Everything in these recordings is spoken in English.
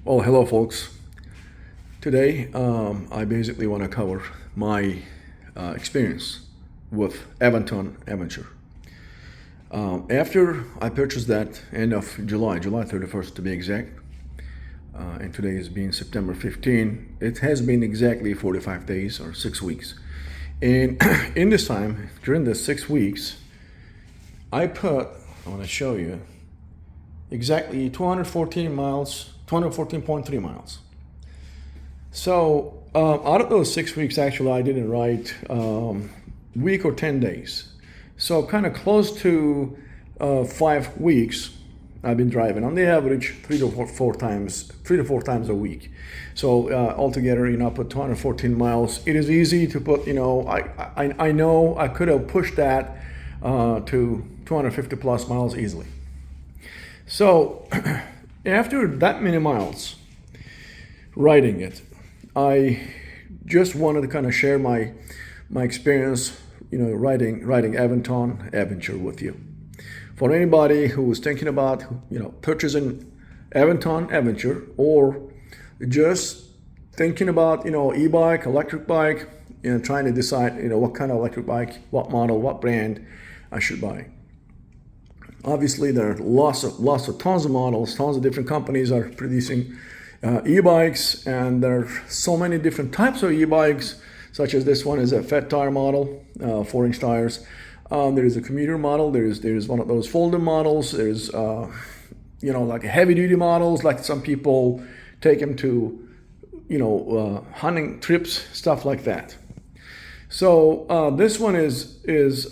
Well, hello folks. Today I basically want to cover my experience with Aventon Aventure. After I purchased that end of July 31st to be exact, and today is being September 15, it has been exactly 45 days or 6 weeks. And in this time, during the 6 weeks, I want to show you exactly 214 miles, 214.3 miles. So out of those 6 weeks, actually, I didn't ride week or 10 days. So kind of close to 5 weeks I've been driving on the average 3 to 4 times a week. So altogether, I put 214 miles. It is easy to put, I know I could have pushed that to 250 plus miles easily. So after that many miles riding it, I just wanted to kind of share my experience, riding Aventon Aventure with you. For anybody who is thinking about, purchasing Aventon Aventure, or just thinking about, e-bike, electric bike, trying to decide, what kind of electric bike, what model, what brand I should buy. Obviously, there are tons of models, tons of different companies are producing e-bikes, and there are so many different types of e-bikes, such as this one is a fat tire model, 4-inch tires. There is a commuter model. There's one of those folding models. There's like a heavy duty models, like some people take them to hunting trips, stuff like that. So this one is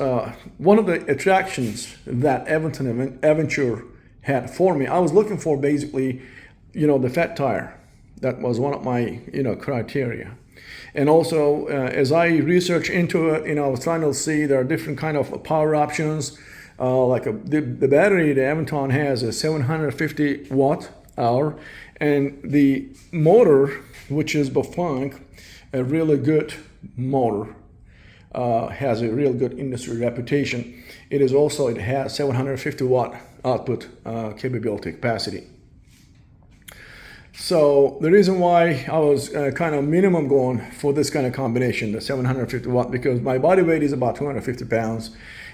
one of the attractions that Aventon Aventure had for me. I was looking for basically, the fat tire. That was one of my, criteria. And also, as I researched into it, I was trying to see there are different kind of power options. The battery the Aventon has is 750 watt hour, and the motor, which is Bafunk, a really good motor, has a real good industry reputation. It has 750 watt output capability capacity. So the reason why I was kind of minimum going for this kind of combination, the 750 watt, because my body weight is about 250 pounds,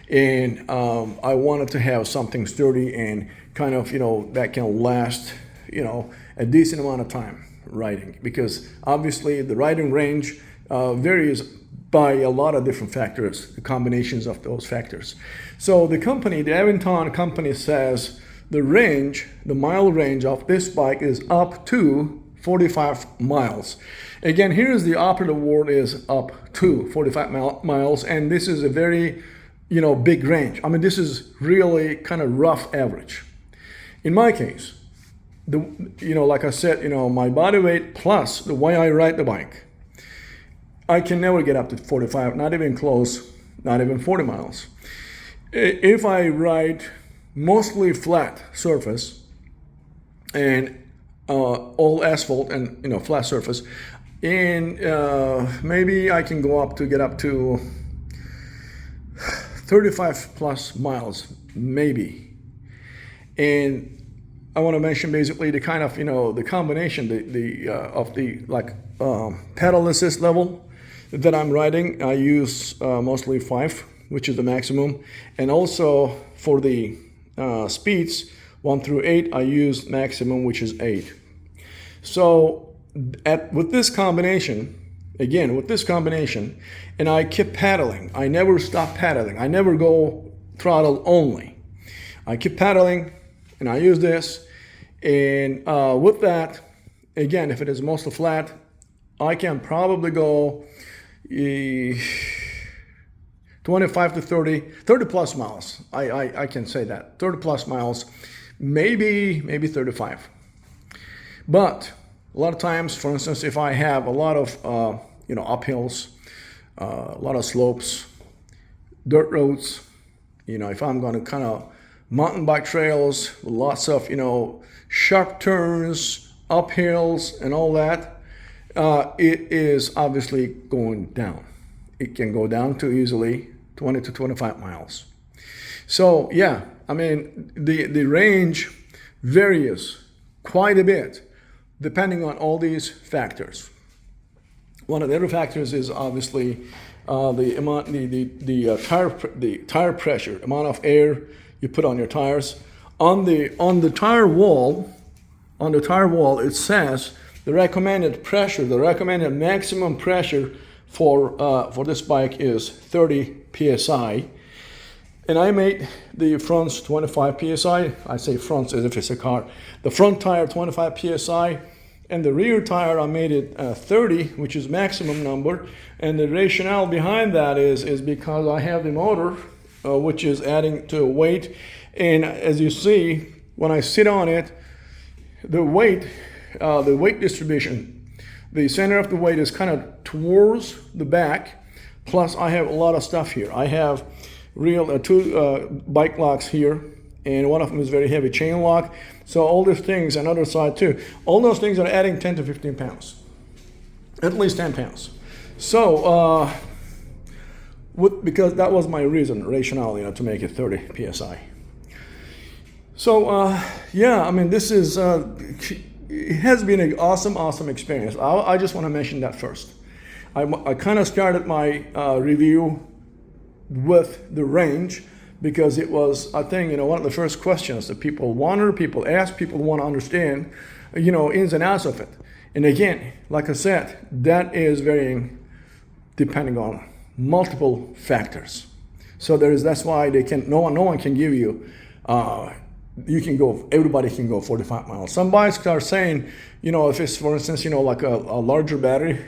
and I wanted to have something sturdy and kind of, that can last, a decent amount of time riding, because obviously the riding range varies by a lot of different factors, the combinations of those factors. So the Aventon company says the mile range of this bike is up to 45 miles. Again, here's the operative word is up to 45 miles, and this is a very, big range. I mean, this is really kind of rough average. In my case, like I said, my body weight plus the way I ride the bike, I can never get up to 45, not even close, not even 40 miles. If I ride mostly flat surface and all asphalt and flat surface, and maybe I can get up to 35 plus miles, maybe. And I want to mention basically the kind of the combination of the pedal assist level that I'm riding. I use mostly 5, which is the maximum, and also for the speeds 1 through 8, I use maximum, which is 8. So with this combination, and I keep pedaling. I never stop pedaling. I never go throttle only. I keep pedaling, and I use this. And with that, again, if it is mostly flat, I can probably go 25 to 30 plus miles. I can say that 30 plus miles, maybe 35. But a lot of times, for instance, if I have a lot of uphills, a lot of slopes, dirt roads, if I'm going to kind of mountain bike trails, lots of sharp turns, uphills, and all that, it is obviously going down. It can go down to easily 20 to 25 miles. So yeah, I mean, the range varies quite a bit depending on all these factors. One of the other factors is obviously the amount, the tire pressure, amount of air you put on your tires. On the tire wall, it says the recommended pressure, the recommended maximum pressure for this bike is 30 psi. And I made the fronts 25 psi. I say fronts as if it's a car. The front tire 25 psi, and the rear tire I made it 30, which is maximum number. And the rationale behind that is because I have the motor, which is adding to weight. And as you see, when I sit on it, the weight distribution, the center of the weight is kind of towards the back. Plus, I have a lot of stuff here. I have two bike locks here, and one of them is very heavy chain lock. So all these things, and other side too, all those things are adding 10 to 15 pounds, at least 10 pounds. So because that was my rationale, to make it 30 psi. So yeah, I mean, this is it has been an awesome experience. I just want to mention that first. I kind of started my review with the Range because it was, I think, one of the first questions that people wonder, people ask, people want to understand, ins and outs of it. And again, like I said, that is varying depending on multiple factors. So that's why no one can give you, everybody can go 45 miles. Some bikes are saying, if it's, for instance, like a larger battery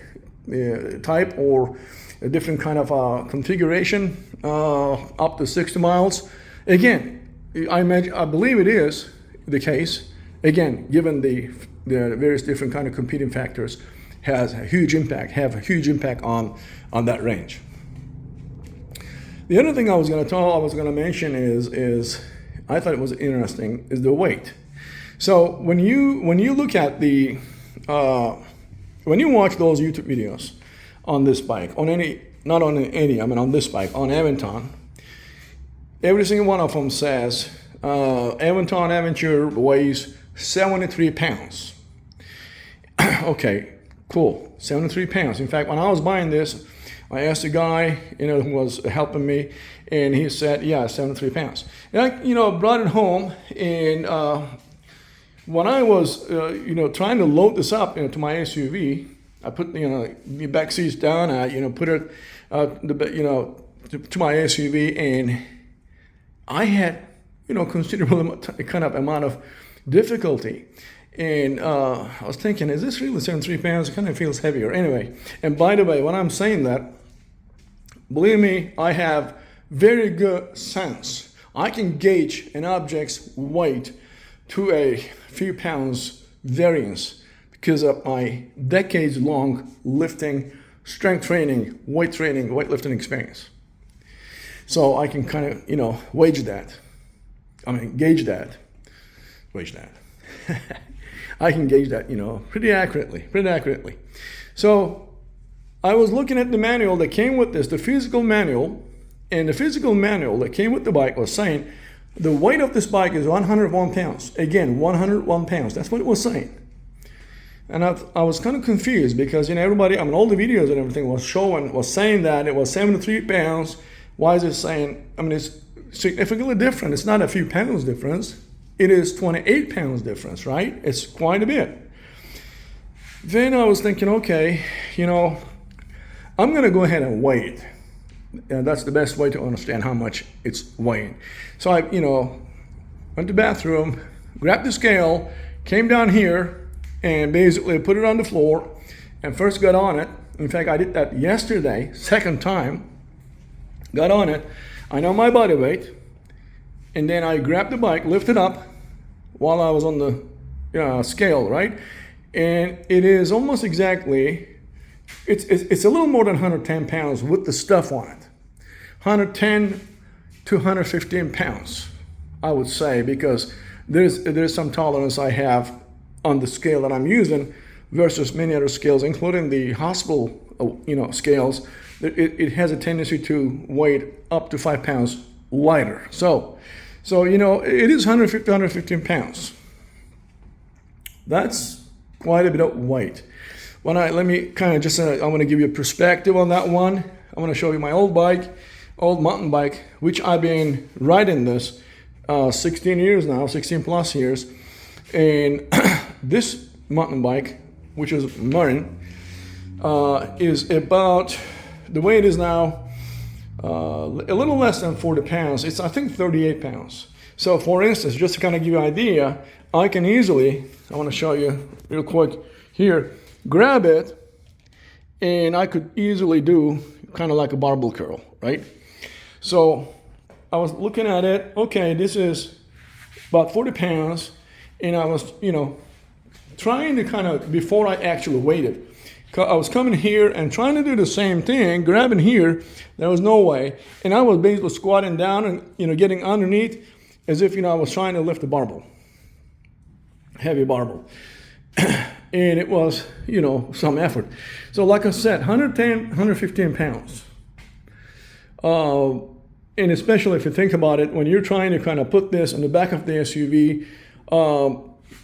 type or a different kind of configuration, up to 60 miles. Again, I believe it is the case. Again, given the various different kind of competing factors, have a huge impact on that range. The other thing I was going to mention is I thought it was interesting is the weight. So when you look at when you watch those YouTube videos on this bike, on this bike, on Aventon, every single one of them says Aventon Aventure weighs 73 pounds. Okay, cool, 73 pounds. In fact, when I was buying this, I asked a guy, who was helping me, and he said, yeah, 73 pounds. And I, brought it home, and when I was, trying to load this up, to my SUV, I put, the back seats down, I, put it, to my SUV, and I had, considerable kind of amount of difficulty. And I was thinking, is this really 73 pounds? It kind of feels heavier. Anyway, and by the way, when I'm saying that, believe me, I have very good sense. I can gauge an object's weight to a few pounds variance because of my decades-long lifting, strength training, weightlifting experience. So I can kind of, gauge that. I can gauge that, pretty accurately. So I was looking at the manual that came with this, the physical manual, and the physical manual that came with the bike was saying the weight of this bike is 101 pounds. Again, 101 pounds. That's what it was saying. And I was kind of confused because, everybody, all the videos and everything was saying that it was 73 pounds. Why is it saying, it's significantly different. It's not a few pounds difference. It is 28 pounds difference, right? It's quite a bit. Then I was thinking, okay, I'm going to go ahead and weigh it. And that's the best way to understand how much it's weighing. So I, went to the bathroom, grabbed the scale, came down here, and basically put it on the floor, and first got on it. In fact, I did that yesterday, second time. Got on it. I know my body weight. And then I grabbed the bike, lifted up while I was on the scale, right? And it is almost exactly, it's a little more than 110 pounds with the stuff on it. 110 to 115 pounds, I would say, because there's some tolerance I have on the scale that I'm using versus many other scales, including the hospital, scales. It has a tendency to weigh up to 5 pounds lighter. So it is 115 pounds. That's quite a bit of weight. Let me kind of just, I want to give you a perspective on that one. I want to show you my old mountain bike, which I've been riding this 16 years now, 16 plus years. And this mountain bike, which is Marin, is about, the way it is now, a little less than 40 pounds. It's, I think, 38 pounds. So for instance, just to kind of give you an idea, I can easily, I want to show you real quick here, grab it, and I could easily do kind of like a barbell curl, right? So I was looking at it, okay, this is about 40 pounds, and I was, trying to kind of, before I actually weighed it, I was coming here and trying to do the same thing, grabbing here, there was no way, and I was basically squatting down and, getting underneath as if, I was trying to lift a barbell, heavy barbell. And it was, some effort. So like I said, 110, 115 pounds. And especially if you think about it, when you're trying to kind of put this in the back of the SUV,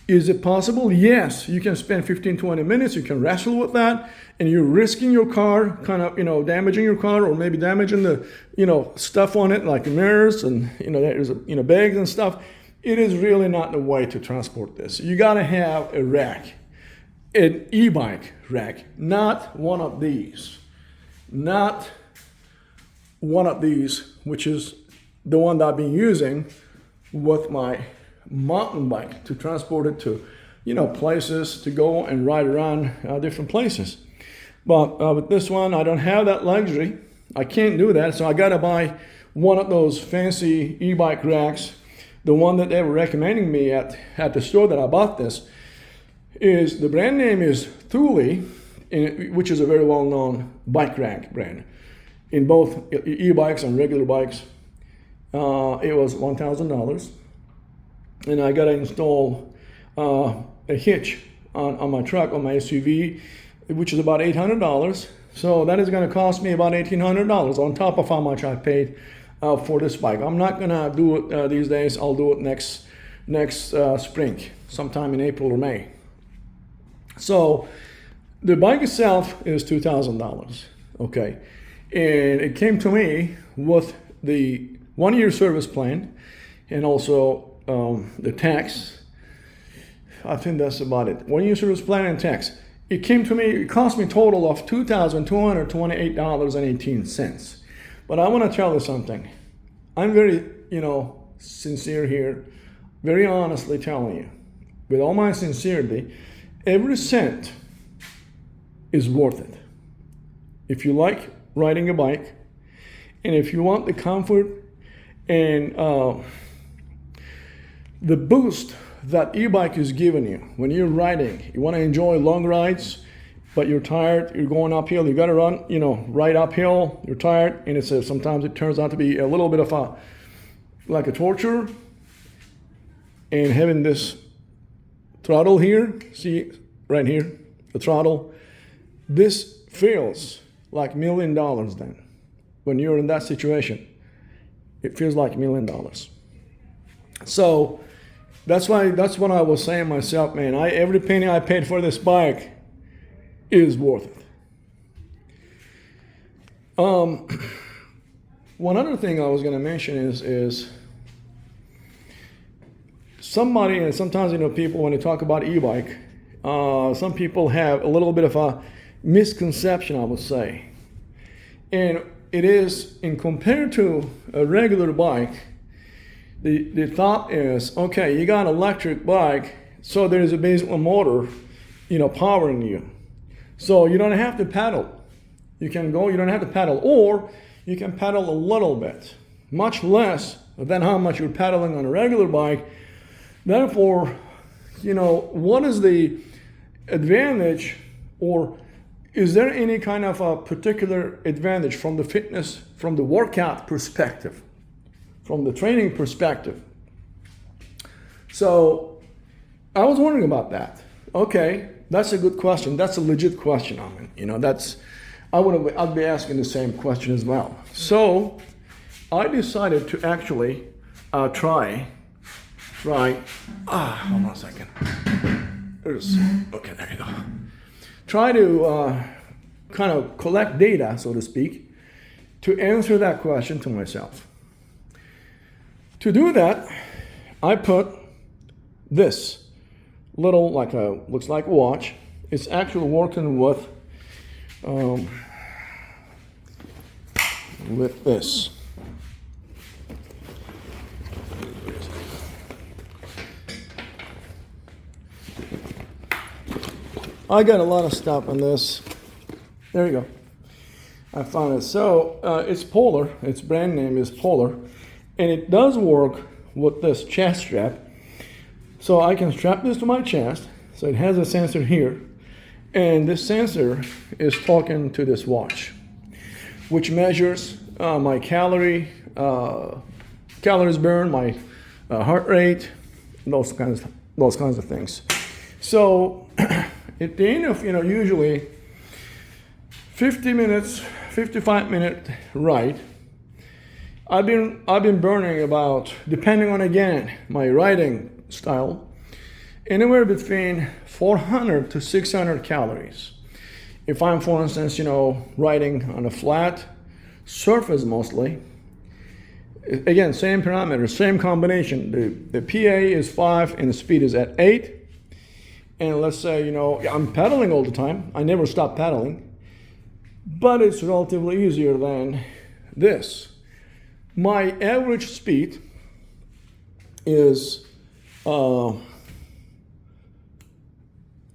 is it possible? Yes, you can spend 15, 20 minutes, you can wrestle with that, and you're risking your car, kind of, damaging your car, or maybe damaging the, stuff on it, like the mirrors and, there's, bags and stuff. It is really not the way to transport this. You gotta have a rack. An e-bike rack, not one of these, which is the one that I've been using with my mountain bike to transport it to, places to go and ride around different places. But with this one, I don't have that luxury. I can't do that, so I gotta buy one of those fancy e-bike racks. The one that they were recommending me at the store that I bought this. The brand name is Thule, which is a very well-known bike rack brand in both e-bikes and regular bikes. It was $1,000, and I got to install a hitch on my truck, on my SUV, which is about $800. So that is going to cost me about $1,800 on top of how much I paid for this bike. I'm not going to do it these days. I'll do it next spring, sometime in April or May. So the bike itself is $2,000, okay? And it came to me with the 1-year service plan and also the tax. I think that's about it. 1-year service plan and tax. It came to me, it cost me a total of $2,228.18. But I want to tell you something. I'm very, sincere here, very honestly telling you, with all my sincerity, every cent is worth it. If you like riding a bike, and if you want the comfort and the boost that e-bike is giving you when you're riding, you want to enjoy long rides, but you're tired, you're going uphill, you got to run, right uphill, you're tired, and sometimes it turns out to be a little bit of like a torture, and having this throttle here, see right here, the throttle, this feels like $1 million then. When you're in that situation, it feels like $1 million. So that's what I was saying myself, man. Every penny I paid for this bike is worth it. One other thing I was going to mention is somebody, and sometimes people when they talk about e-bike, some people have a little bit of a misconception, I would say, and it is in compared to a regular bike. The thought is, okay, you got an electric bike, so there's a basic motor, powering you. So you don't have to pedal. You don't have to pedal, or you can pedal a little bit, much less than how much you're pedaling on a regular bike. Therefore, what is the advantage, or is there any kind of a particular advantage from the fitness, from the workout perspective, from the training perspective? So I was wondering about that. Okay, that's a good question. That's a legit question. I'd be asking the same question as well. So I decided to actually try. Hold on a second. Okay, there you go. Try to kind of collect data, so to speak, to answer that question to myself. To do that, I put this little, looks like a watch. It's actually working with this. I got a lot of stuff on this. There you go. I found it. So it's Polar. Its brand name is Polar. And it does work with this chest strap. So I can strap this to my chest. So it has a sensor here. And this sensor is talking to this watch, which measures my calories burned, my heart rate, those kinds of things. So at the end of, usually 55-minute ride, I've been burning about, depending on, again, my riding style, anywhere between 400 to 600 calories. If I'm, for instance, riding on a flat surface mostly, again, same parameters, same combination. The PA is 5 and the speed is at 8. And let's say, I'm pedaling all the time. I never stop pedaling. But it's relatively easier than this. My average speed is, hold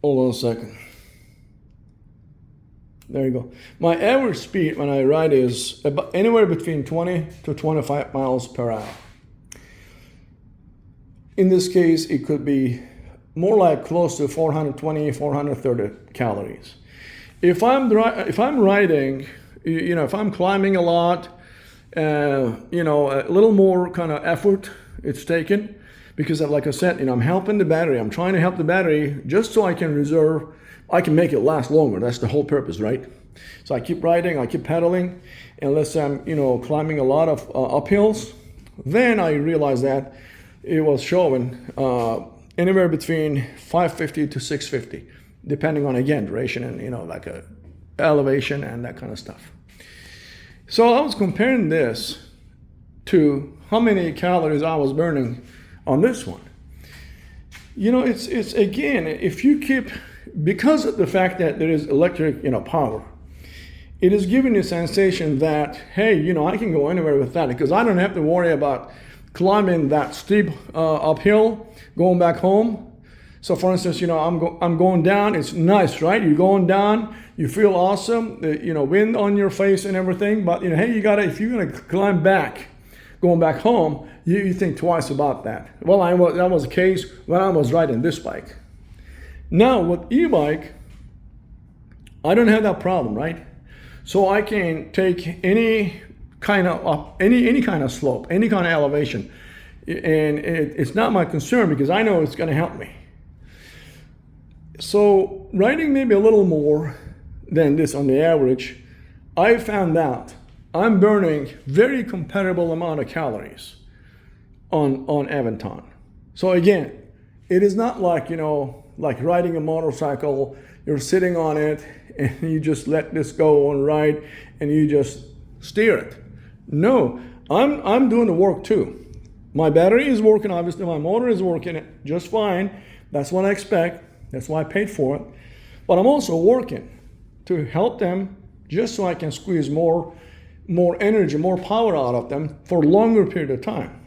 on a second. There you go. My average speed when I ride is about anywhere between 20 to 25 miles per hour. In this case, it could be more like close to 420, 430 calories. If I'm riding, if I'm climbing a lot, a little more kind of effort it's taken, because like I said, I'm helping the battery. I'm trying to help the battery just so I can make it last longer. That's the whole purpose, right? So I keep riding, I keep pedaling, and let's say I'm, climbing a lot of uphills. Then I realized that it was showing anywhere between 550 to 650, depending on, again, duration and, elevation and that kind of stuff. So I was comparing this to how many calories I was burning on this one. It's again, if you keep, because of the fact that there is electric, power, it is giving you a sensation that, hey, I can go anywhere with that, because I don't have to worry about climbing that steep uphill, going back home. So for instance, I'm going down, it's nice, right? You're going down, you feel awesome, wind on your face and everything, but hey, if you're gonna climb back, going back home, you think twice about that. Well, that was the case when I was riding this bike. Now with e-bike, I don't have that problem, right? So I can take any kind of any kind of slope, any kind of elevation, and it's not my concern because I know it's going to help me. So riding maybe a little more than this on the average, I found out I'm burning very comparable amount of calories on Aventon. So again, it is not like, like riding a motorcycle, you're sitting on it and you just let this go on ride and you just steer it. No, I'm doing the work too. My battery is working, obviously my motor is working just fine. That's what I expect. That's why I paid for it. But I'm also working to help them just so I can squeeze more energy, more power out of them for a longer period of time.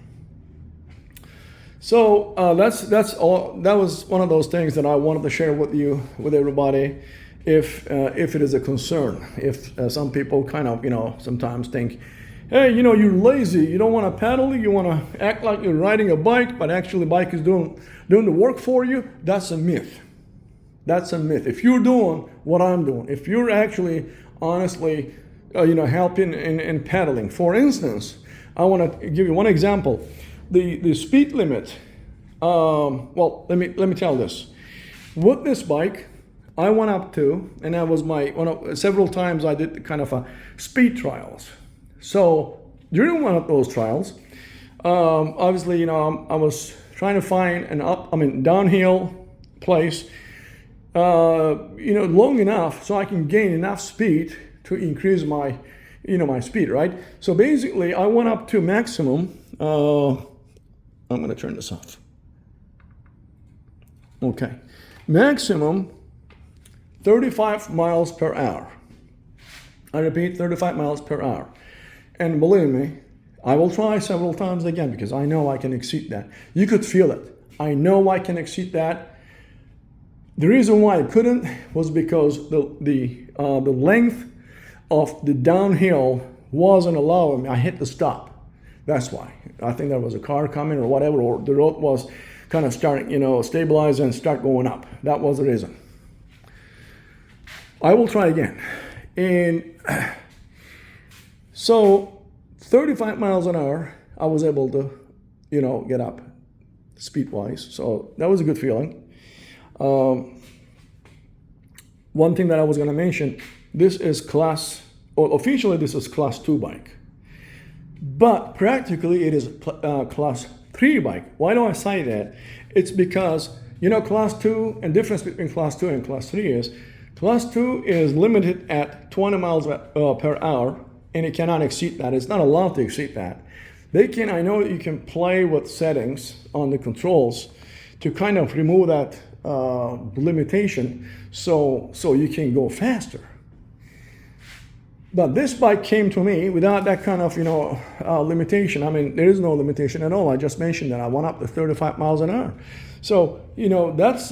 So that's all. That was one of those things that I wanted to share with you, with everybody, if it is a concern. If some people kind of, sometimes think, hey, you're lazy, you don't want to pedal, you want to act like you're riding a bike, but actually the bike is doing the work for you. That's a myth. That's a myth. If you're doing what I'm doing, if you're actually honestly, helping in pedaling. For instance, I want to give you one example. The speed limit. Well, let me tell this. With this bike, I went up to, and that was several times I did kind of speed trials. So during one of those trials, obviously, I was trying to find downhill place long enough so I can gain enough speed to increase my, my speed, right? So basically, I went up to maximum. I'm going to turn this off. Okay, maximum 35 miles per hour. I repeat, 35 miles per hour. And believe me, I will try several times again because I know I can exceed that. You could feel it. I know I can exceed that. The reason why I couldn't was because the length of the downhill wasn't allowing me. I hit the stop. That's why. I think there was a car coming or whatever, or the road was kind of starting, stabilize and start going up. That was the reason. I will try again. And so 35 miles an hour, I was able to, get up speed-wise. So that was a good feeling. One thing that I was going to mention, officially this is class 2 bike. But practically it is class 3 bike. Why do I say that? It's because, class 2, and difference between class 2 and class 3 is, class 2 is limited at 20 miles per hour, and it cannot exceed that. It's not allowed to exceed that. I know you can play with settings on the controls to kind of remove that limitation so you can go faster. But this bike came to me without that kind of, limitation. I mean, there is no limitation at all. I just mentioned that I went up to 35 miles an hour. So, that's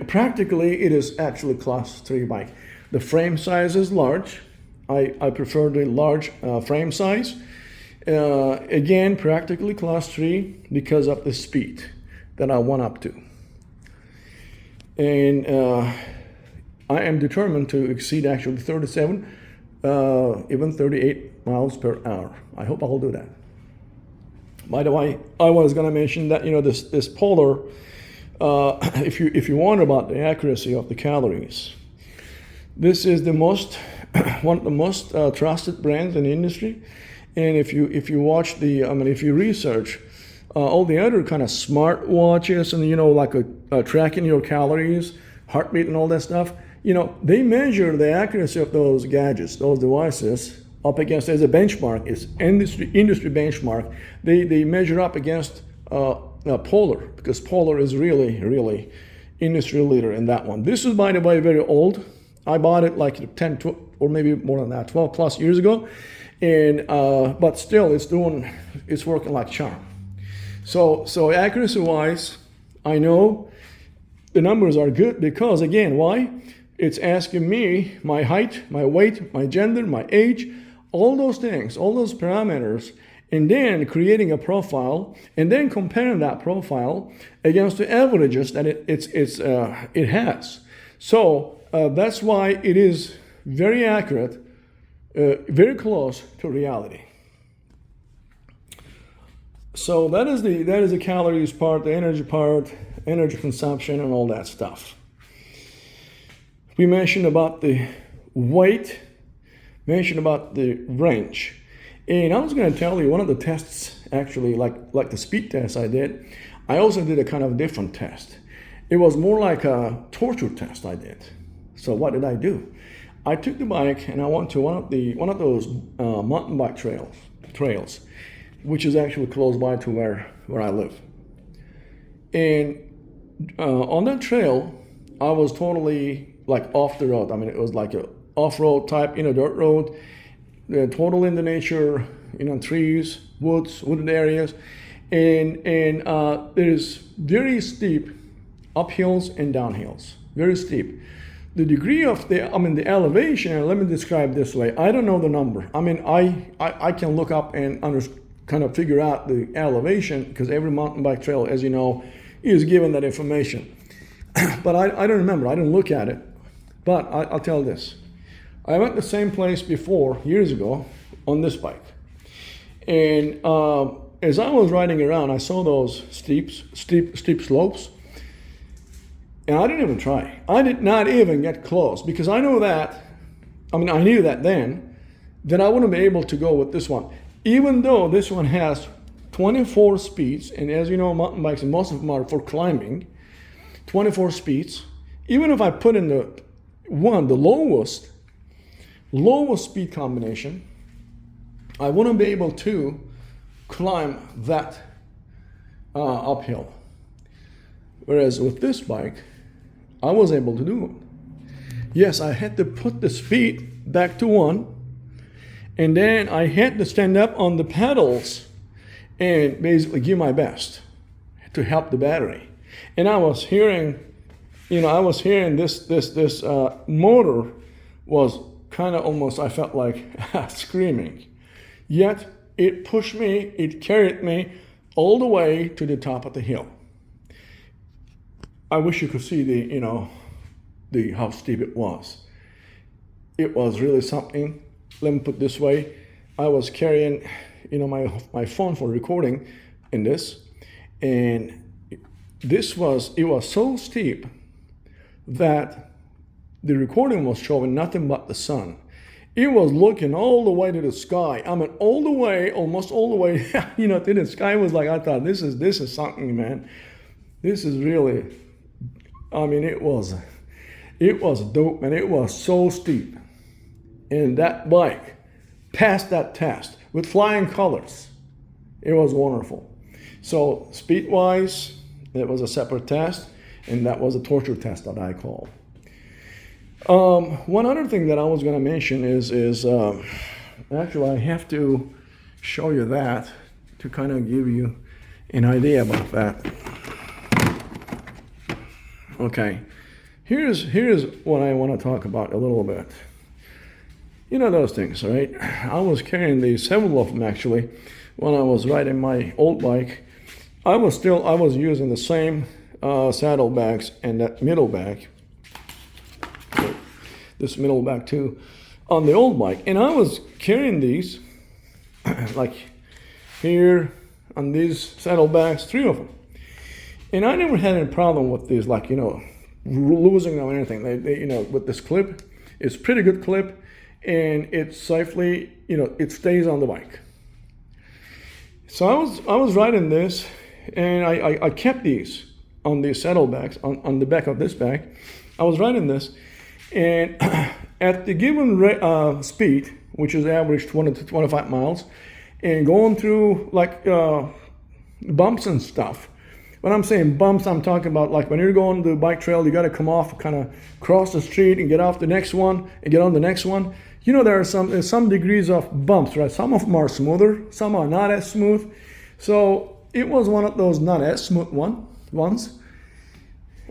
practically it is actually class 3 bike. The frame size is large. I prefer the large frame size. Again, practically class 3 because of the speed that I went up to. And I am determined to exceed actually 37, even 38 miles per hour. I hope I'll do that. By the way, I was going to mention that, this Polar, if you wonder about the accuracy of the calories, this is one of the most trusted brands in the industry. And if you watch if you research all the other kind of smart watches and, like tracking your calories, heartbeat and all that stuff, they measure the accuracy of those gadgets, those devices up against, as a benchmark, it's industry benchmark. They measure up against Polar, because Polar is really, really industry leader in that one. This is, by the way, very old. I bought it like 10, 12, or maybe more than that, 12 plus years ago. And but still it's working like charm. So accuracy wise, I know the numbers are good because, again, why? It's asking me my height, my weight, my gender, my age, all those things, all those parameters, and then creating a profile and then comparing that profile against the averages that it has. So that's why it is very accurate, very close to reality. So that is the calories part, the energy part, energy consumption, and all that stuff. We mentioned about the weight, mentioned about the range. And I was going to tell you one of the tests, actually, like the speed test I did, I also did a kind of different test. It was more like a torture test I did. So what did I do? I took the bike and I went to one of those mountain bike trails, which is actually close by to where I live. And on that trail, I was totally like off the road. I mean, it was like a off-road type, dirt road, total in the nature, trees, wooded areas, and there's very steep uphills and downhills, very steep. The degree of the elevation, let me describe this way. I don't know the number. I mean, I can look up and kind of figure out the elevation because every mountain bike trail, as you know, is given that information. But I don't remember. I didn't look at it. But I'll tell you this. I went the same place before, years ago, on this bike. And as I was riding around, I saw those steep slopes. And I didn't even try. I did not even get close because I knew that then, that I wouldn't be able to go with this one. Even though this one has 24 speeds, and as you know, mountain bikes, and most of them are for climbing, 24 speeds, even if I put in the lowest speed combination, I wouldn't be able to climb that uphill. Whereas with this bike, I was able to do it. Yes, I had to put the speed back to 1, and then I had to stand up on the pedals and basically give my best to help the battery. And I was hearing, this motor was kind of almost, I felt like screaming. Yet it pushed me, it carried me all the way to the top of the hill. I wish you could see the how steep it was. It was really something. Let me put it this way. I was carrying, my phone for recording in this, and it was so steep that the recording was showing nothing but the sun. It was looking all the way to the sky. I mean, almost all the way, to the sky. It was like, I thought, this is something, man. This is really, it was dope, man. It was so steep. And that bike passed that test with flying colors. It was wonderful. So speed-wise, it was a separate test, and that was a torture test that I called. One other thing that I was going to mention is actually I have to show you that to kind of give you an idea about that. Okay, here's what I want to talk about a little bit. You know those things, right? I was carrying these, several of them actually, when I was riding my old bike. I was using the same saddlebags and that middle bag, this middle bag too, on the old bike. And I was carrying these, like here on these saddlebags, 3 of them. And I never had any problem with these, like, losing them or anything. They with this clip, it's pretty good clip, and it's safely, it stays on the bike. So I was riding this, and I kept these on these saddlebags, on the back of this bag. I was riding this, and at the given speed, which is average 20 to 25 miles, and going through like bumps and stuff. When I'm saying bumps, I'm talking about like when you're going to the bike trail, you got to come off, kind of cross the street and get off the next one and get on the next one. There are some degrees of bumps, right? Some of them are smoother, some are not as smooth. So it was one of those not as smooth ones.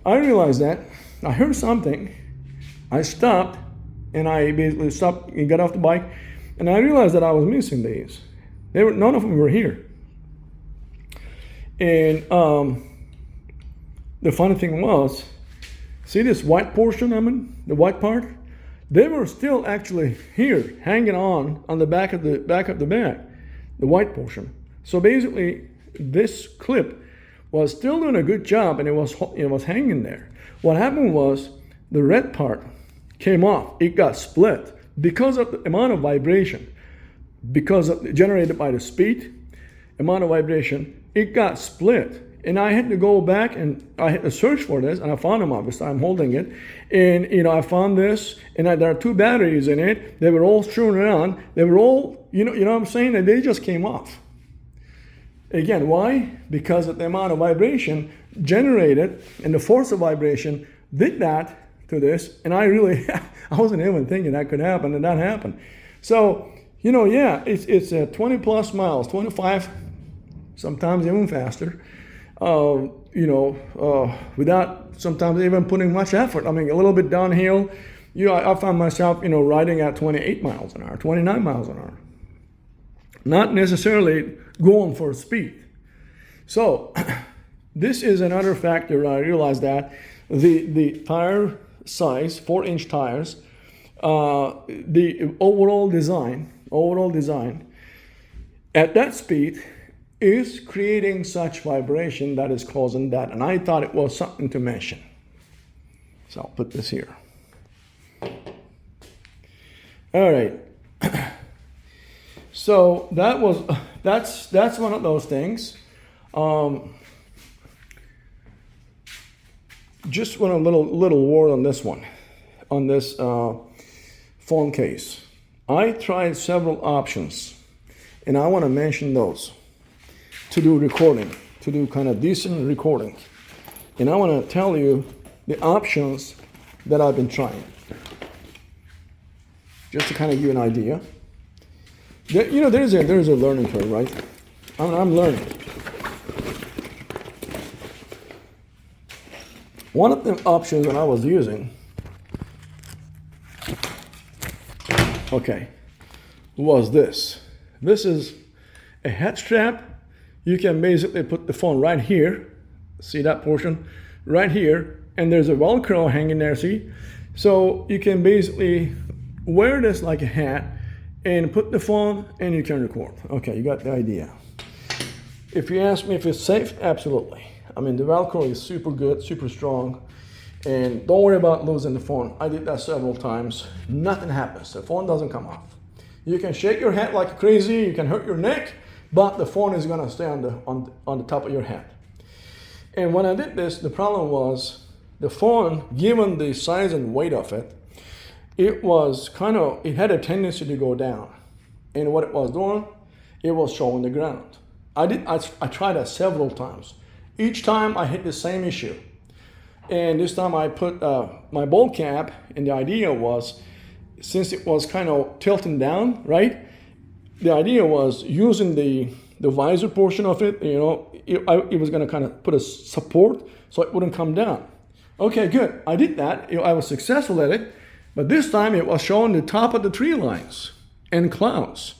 I realized that. I heard something. I stopped, and I basically stopped and got off the bike, and I realized that I was missing these. None of them were here. And the funny thing was, see this white portion, the white part? They were still actually here, hanging on the back of the bag, the white portion. So basically, this clip was still doing a good job, and it was hanging there. What happened was the red part came off. It got split because of the amount of vibration, generated by the speed, amount of vibration. It got split, and I had to go back and I had to search for this, and I found them. Obviously, I'm holding it, and I found this, and there are 2 batteries in it. They were all strewn around. They were all, you know what I'm saying, and they just came off. Again, why? Because of the amount of vibration generated, and the force of vibration did that to this, and I wasn't even thinking that could happen, and that happened. So, it's 20 plus miles, 25. Sometimes even faster, without sometimes even putting much effort. A little bit downhill, I found myself, riding at 28 miles an hour, 29 miles an hour. Not necessarily going for speed. So this is another factor. I realized that the tire size, 4-inch tires, the overall design at that speed is creating such vibration that is causing that. And I thought it was something to mention. So I'll put this here. All right. So that's one of those things. just want a little word on this one, on this phone case. I tried several options, and I want to mention those to do recording, to do kind of decent recording. And I want to tell you the options that I've been trying, just to kind of give you an idea. You know, there's a learning curve, right? I'm learning. One of the options that I was using, okay, was this. This is a head strap. You can basically put the phone right here. See that portion? Right here. And there's a Velcro hanging there, see? So you can basically wear this like a hat and put the phone and you can record. Okay, you got the idea. If you ask me if it's safe, absolutely. I mean, the Velcro is super good, super strong. And don't worry about losing the phone. I did that several times. Nothing happens. The phone doesn't come off. You can shake your head like crazy. You can hurt your neck, but the phone is gonna stay on the top of your head. And when I did this, the problem was the phone, given the size and weight of it, it had a tendency to go down. And what it was doing, it was showing the ground. I tried that several times. Each time I hit the same issue. And this time I put my bowl cap, and the idea was, since it was kind of tilting down, right? The idea was using the visor portion of it, you know, it was gonna kind of put a support so it wouldn't come down. Okay, good, I did that, I was successful at it, but this time it was showing the top of the tree lines and clouds.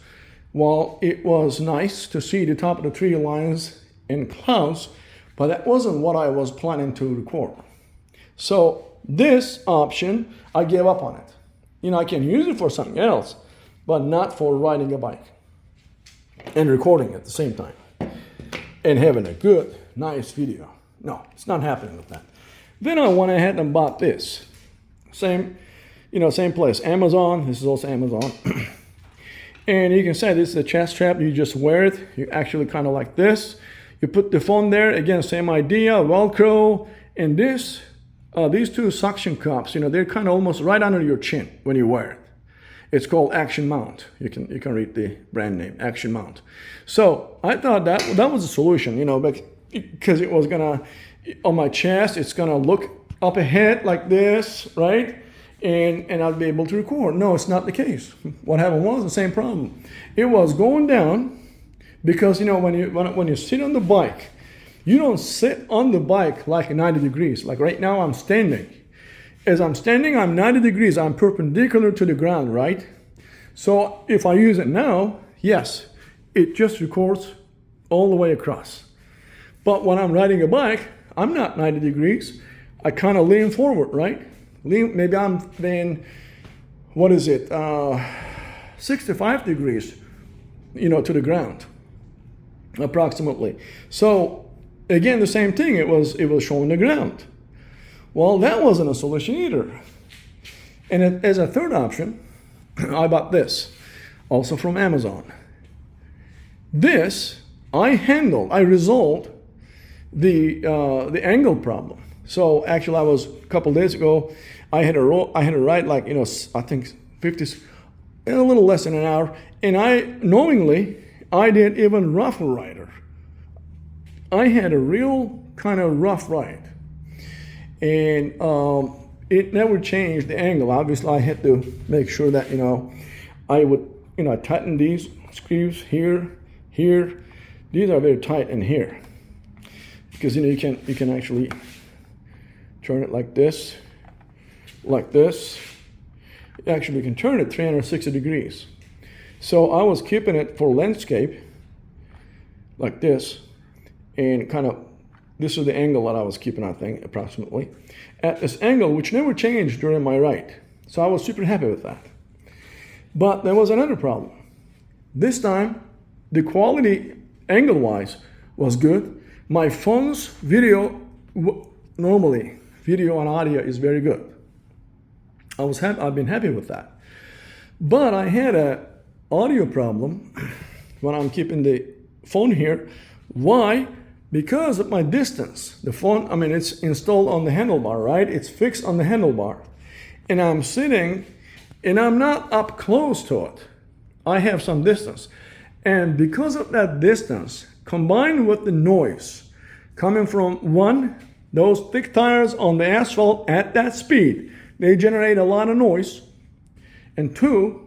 Well, it was nice to see the top of the tree lines and clouds, but that wasn't what I was planning to record. So this option, I gave up on it. You know, I can use it for something else, but not for riding a bike and recording at the same time and having a good, nice video. No, it's not happening with that. Then I went ahead and bought this. Same place, Amazon. This is also Amazon. And you can say this is a chest strap. You just wear it. You actually kind of like this. You put the phone there. Again, same idea, Velcro. And these two suction cups, you know, they're kind of almost right under your chin when you wear it. It's called Action Mount. You can read the brand name, Action Mount. So I thought that was a solution, you know, because it was gonna, on my chest, it's gonna look up ahead like this, right? And I'll be able to record. No, it's not the case. What happened was the same problem. It was going down because, you know, when you sit on the bike, you don't sit on the bike like 90 degrees. Like right now I'm standing. As I'm standing, I'm 90 degrees. I'm perpendicular to the ground, right? So if I use it now, yes, it just records all the way across. But when I'm riding a bike, I'm not 90 degrees. I kind of lean forward, right? Maybe I'm then, 65 degrees, you know, to the ground, approximately. So again, the same thing, it was showing the ground. Well, that wasn't a solution either. And as a third option, I bought this, also from Amazon. This, I resolved the angle problem. So actually, a couple days ago, I had to ride like, you know, I think 50, a little less than an hour, and I did even rougher rider. I had a real kind of rough ride, and it never changed the angle. Obviously, I had to make sure that, you know, I would, you know, tighten these screws here. These are very tight in here, because, you know, you can actually turn it like this. Actually, you can turn it 360 degrees. So I was keeping it for landscape like this, and kind of, this is the angle that I was keeping, I think, approximately, at this angle, which never changed during my ride. So I was super happy with that. But there was another problem. This time, the quality angle-wise was good. My phone's video, normally, video and audio is very good. I've been happy with that. But I had an audio problem when I'm keeping the phone here. Why? because of my distance, the phone, I mean, it's installed on the handlebar, right? It's fixed on the handlebar. And I'm sitting and I'm not up close to it. I have some distance. And because of that distance, combined with the noise coming from one, those thick tires on the asphalt at that speed, they generate a lot of noise. And two,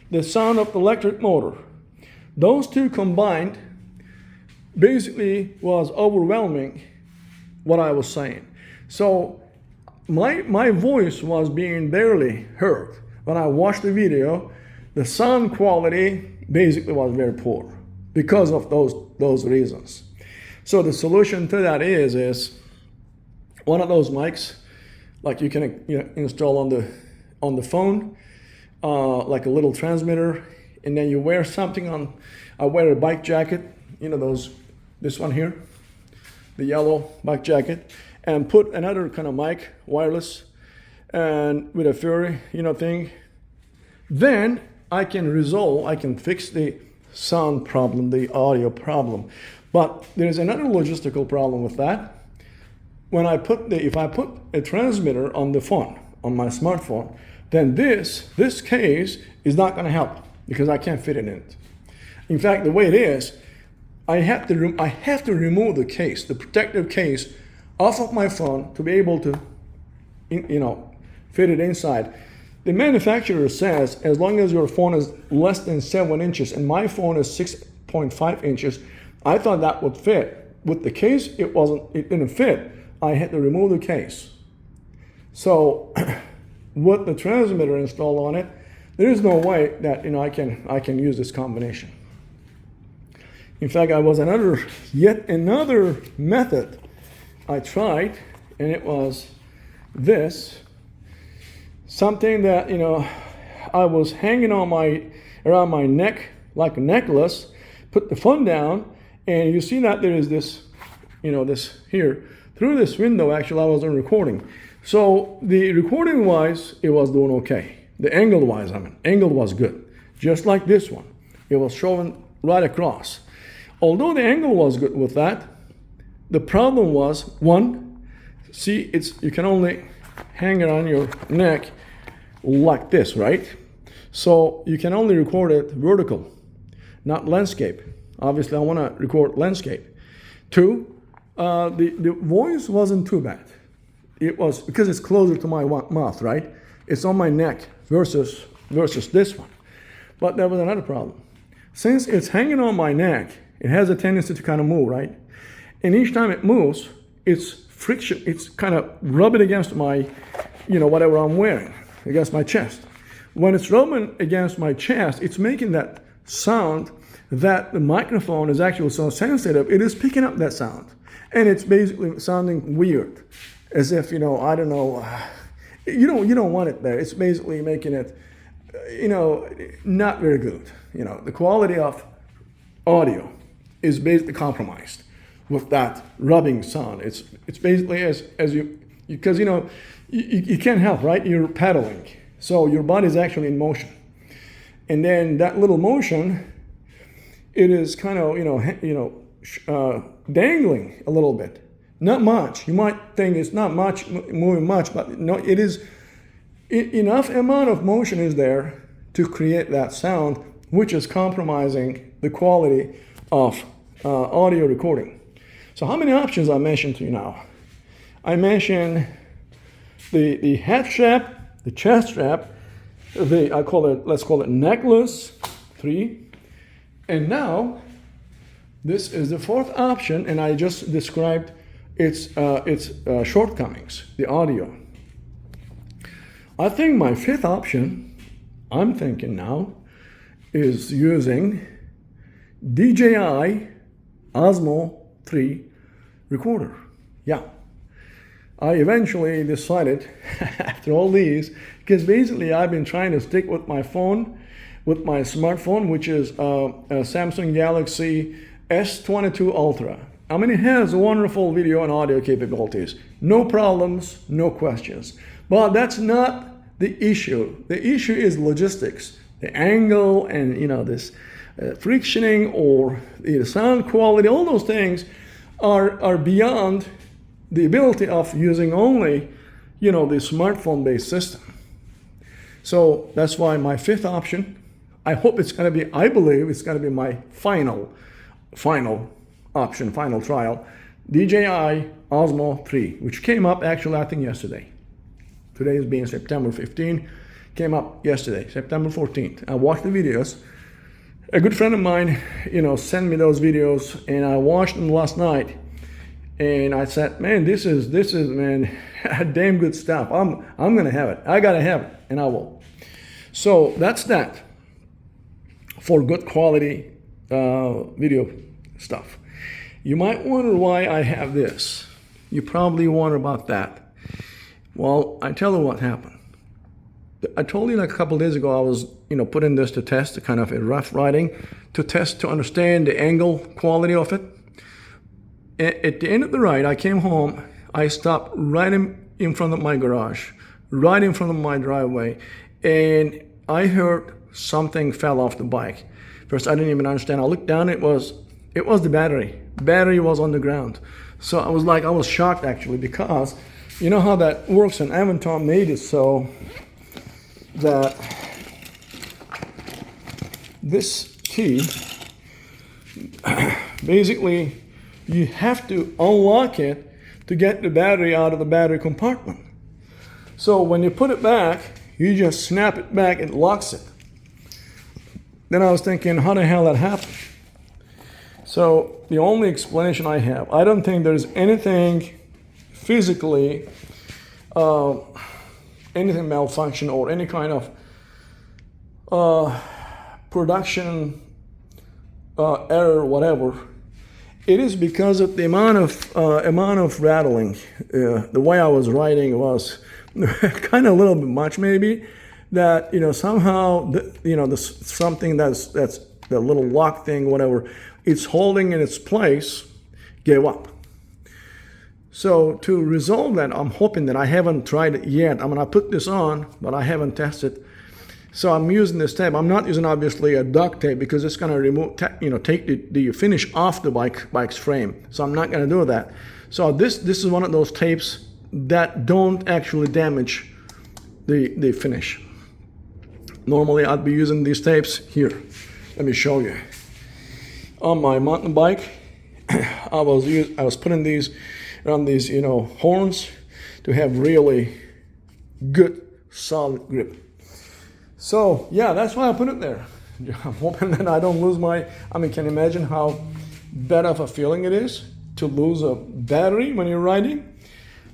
the sound of the electric motor. Those two combined basically was overwhelming what I was saying. So my voice was being barely heard. When I watched the video, the sound quality basically was very poor because of those reasons. So the solution to that is one of those mics, like you can install on the phone, like a little transmitter, and then you wear something on. I wear a bike jacket, this one here, the yellow bike jacket, and put another kind of mic, wireless, and with a Fury, thing. Then I can fix the sound problem, the audio problem. But there's another logistical problem with that. If I put a transmitter on the phone, on my smartphone, then this case is not going to help because I can't fit it in it. In fact, the way it is, I have to remove the case, the protective case, off of my phone to be able to, fit it inside. The manufacturer says as long as your phone is less than 7 inches, and my phone is 6.5 inches, I thought that would fit. With the case, it didn't fit. I had to remove the case. So, with the transmitter installed on it, there is no way that I can use this combination. In fact, yet another method I tried, and it was this. Something that, I was hanging around my neck like a necklace, put the phone down, and you see that there is this, this here. Through this window, actually, I wasn't recording. So the recording-wise, it was doing okay. The angle-wise, angle was good. Just like this one. It was showing right across. Although the angle was good with that, the problem was, one, see, you can only hang it on your neck like this, right? So you can only record it vertical, not landscape. Obviously, I want to record landscape. Two, the voice wasn't too bad. It was, because it's closer to my mouth, right? It's on my neck versus this one. But there was another problem. Since it's hanging on my neck, it has a tendency to kind of move, right? And each time it moves, it's friction. It's kind of rubbing against my, whatever I'm wearing, against my chest. When it's rubbing against my chest, it's making that sound that the microphone is actually so sensitive, it is picking up that sound. And it's basically sounding weird, as if, I don't know, you don't want it there. It's basically making it, not very good. The quality of audio is basically compromised with that rubbing sound. It's basically as you because you can't help, right? You're pedaling, so your body is actually in motion, and then that little motion, it is kind of dangling a little bit. Not much. You might think it's not much moving much, but no, it is enough amount of motion is there to create that sound, which is compromising the quality of audio recording. So how many options I mentioned to you now? I mentioned the head strap, the chest strap, let's call it necklace, 3. And now, this is the 4th option, and I just described its shortcomings, the audio. I think my 5th option, I'm thinking now, is using DJI Osmo 3 recorder. Yeah. I eventually decided, after all these, because basically I've been trying to stick with my phone, with my smartphone, which is a Samsung Galaxy S22 Ultra. I mean, it has wonderful video and audio capabilities. No problems, no questions. But that's not the issue. The issue is logistics. The angle and, this frictioning or the sound quality, all those things are beyond the ability of using only, the smartphone-based system. So that's why my fifth option, I believe it's going to be my final option, final trial, DJI Osmo 3, which came up actually, I think yesterday. Today is being September 15, came up yesterday, September 14th. I watched the videos. A good friend of mine, sent me those videos, and I watched them last night. And I said, man, this is man, damn good stuff. I'm gonna have it. I gotta have it, and I will. So that's that for good quality video stuff. You might wonder why I have this. You probably wonder about that. Well, I tell you what happened. I told you like a couple of days ago I was, putting this to test, kind of a rough riding, to understand the angle quality of it. At the end of the ride, I came home, I stopped right in front of my garage, right in front of my driveway, and I heard something fell off the bike. First, I didn't even understand. I looked down, it was the battery. Battery was on the ground. So I was shocked actually, because you know how that works, and Aventon made it so that this key, basically, you have to unlock it to get the battery out of the battery compartment. So when you put it back, you just snap it back, it locks it. Then I was thinking, how the hell that happened? So the only explanation I have, I don't think there's anything physically, anything malfunction or any kind of production error, whatever. It is because of the amount of rattling. The way I was riding was kind of a little bit much, maybe. That somehow something that's the little lock thing, whatever, it's holding in its place, gave up. So to resolve that, I'm hoping that I haven't tried it yet. I put this on, but I haven't tested. So I'm using this tape. I'm not using obviously a duct tape because it's going to remove, take the finish off the bike's frame. So I'm not going to do that. So this is one of those tapes that don't actually damage the finish. Normally I'd be using these tapes here. Let me show you. On my mountain bike, I was putting these on these horns to have really good solid grip. So yeah, that's why I put it there. I'm hoping that I don't lose can you imagine how bad of a feeling it is to lose a battery when you're riding?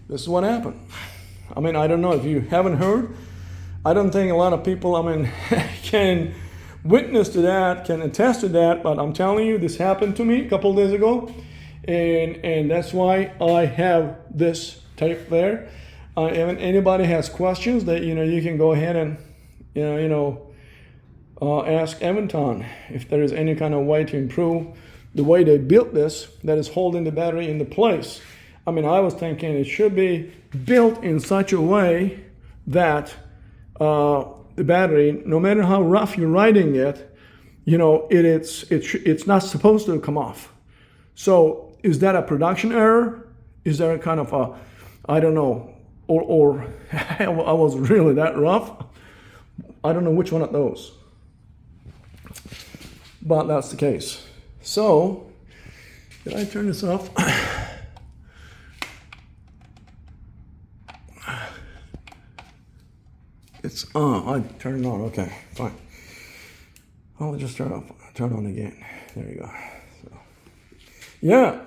This is what happened. I don't know if you haven't heard. I don't think a lot of people, can witness to that, can attest to that, but I'm telling you, this happened to me a couple of days ago, and that's why I have this tape there. If anybody has questions, that you can go ahead and ask Aventon if there is any kind of way to improve the way they built this that is holding the battery into place. I was thinking it should be built in such a way that the battery, no matter how rough you're riding it, it's not supposed to come off. So is that a production error? Is there a kind of a, I don't know, or I was really that rough? I don't know which one of those, but that's the case. So, did I turn this off? It's on. I turned it on. Okay, fine. I'll just turn it on again. There you go. So, yeah.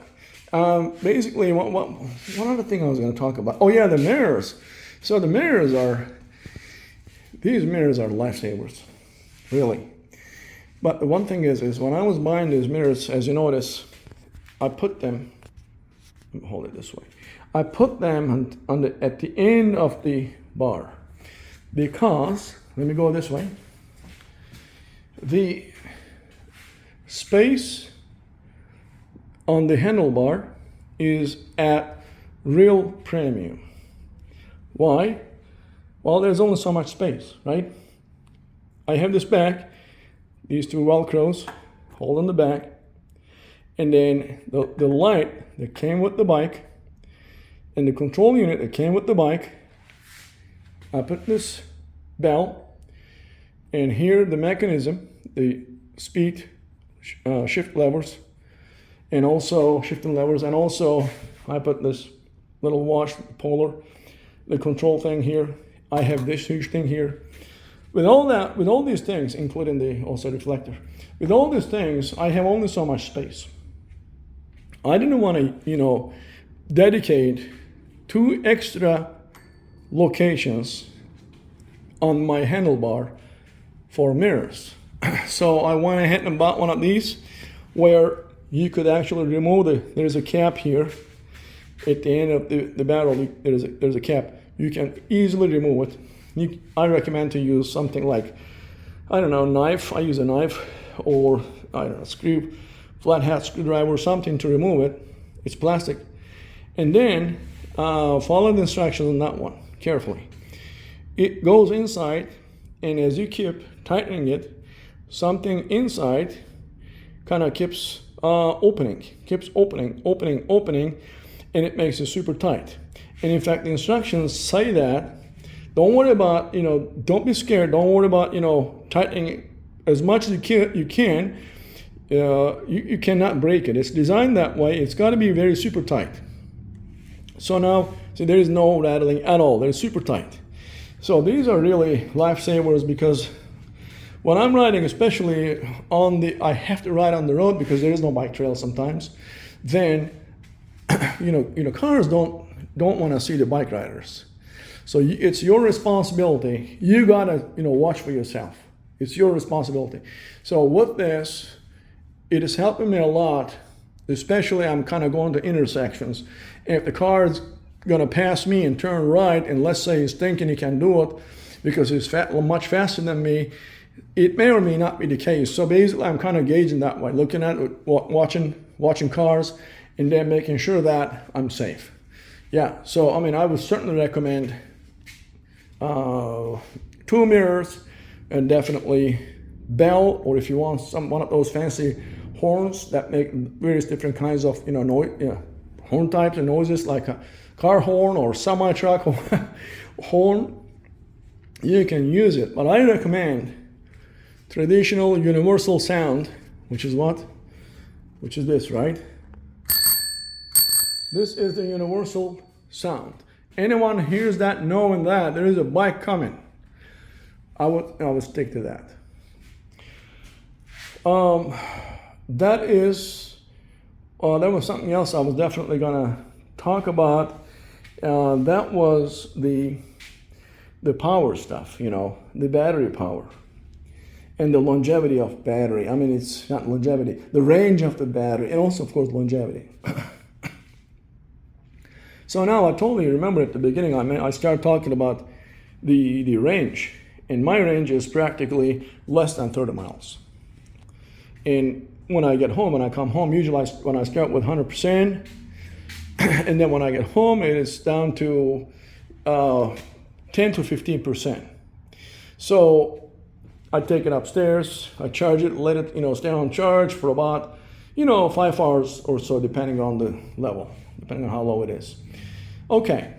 Basically, one other thing I was going to talk about. Oh yeah, the mirrors. So these mirrors are lifesavers, really. But the one thing is when I was buying these mirrors, as you notice, I put them. Let me hold it this way. I put them at the end of the bar because, let me go this way. The space on the handlebar is at real premium. Why? Well, there's only so much space, right? I have this back, these two Velcros hold on the back, and then the light that came with the bike, and the control unit that came with the bike. I put this bell, and here the mechanism, the speed shift levers, and also shifting levers, and also I put this little watch polar, the control thing here. I have this huge thing here. With all these things, including the also reflector, with all these things, I have only so much space. I didn't want to, dedicate 2 extra locations on my handlebar for mirrors. So I went ahead and bought one of these where you could actually remove there's a cap here at the end of the barrel. There's a cap. You can easily remove it. I recommend to use something like, I don't know, knife. I use a knife, or I don't know, flat head screwdriver, something to remove it. It's plastic. And then follow the instructions on that one carefully. It goes inside, and as you keep tightening it, something inside kind of keeps opening, and it makes it super tight. And in fact, the instructions say that. Don't worry about, don't be scared. Don't worry about, tightening as much as you can. You cannot break it. It's designed that way. It's got to be very super tight. So now, see, there is no rattling at all. They're super tight. So these are really lifesavers, because when I'm riding, especially I have to ride on the road because there is no bike trail sometimes. Then, cars don't want to see the bike riders. So it's your responsibility. You gotta, watch for yourself. It's your responsibility. So with this, it is helping me a lot. Especially, I'm kind of going to intersections. And if the car is gonna pass me and turn right, and let's say he's thinking he can do it because he's much faster than me, it may or may not be the case. So basically, I'm kind of gauging that way, looking at it, watching cars, and then making sure that I'm safe. Yeah. So I would certainly recommend 2 mirrors, and definitely Bell, or if you want one of those fancy horns that make various different kinds of horn types and noises, like a car horn or semi-truck horn, you can use it. But I recommend traditional universal sound, which is this, right? This is the universal sound. Anyone hears that, knowing that there is a bike coming, I would stick to that. That was something else I was definitely gonna talk about. That was the power stuff, the battery power and the longevity of battery. It's not longevity, the range of the battery, and also, of course, longevity. So now I totally remember at the beginning, I started talking about the range, and my range is practically less than 30 miles. And when I get home, when I come home, usually when I start with 100%, and then when I get home, it is down to 10 to 15%. So I take it upstairs, I charge it, let it stay on charge for about 5 hours or so, depending on the level, depending on how low it is. Okay.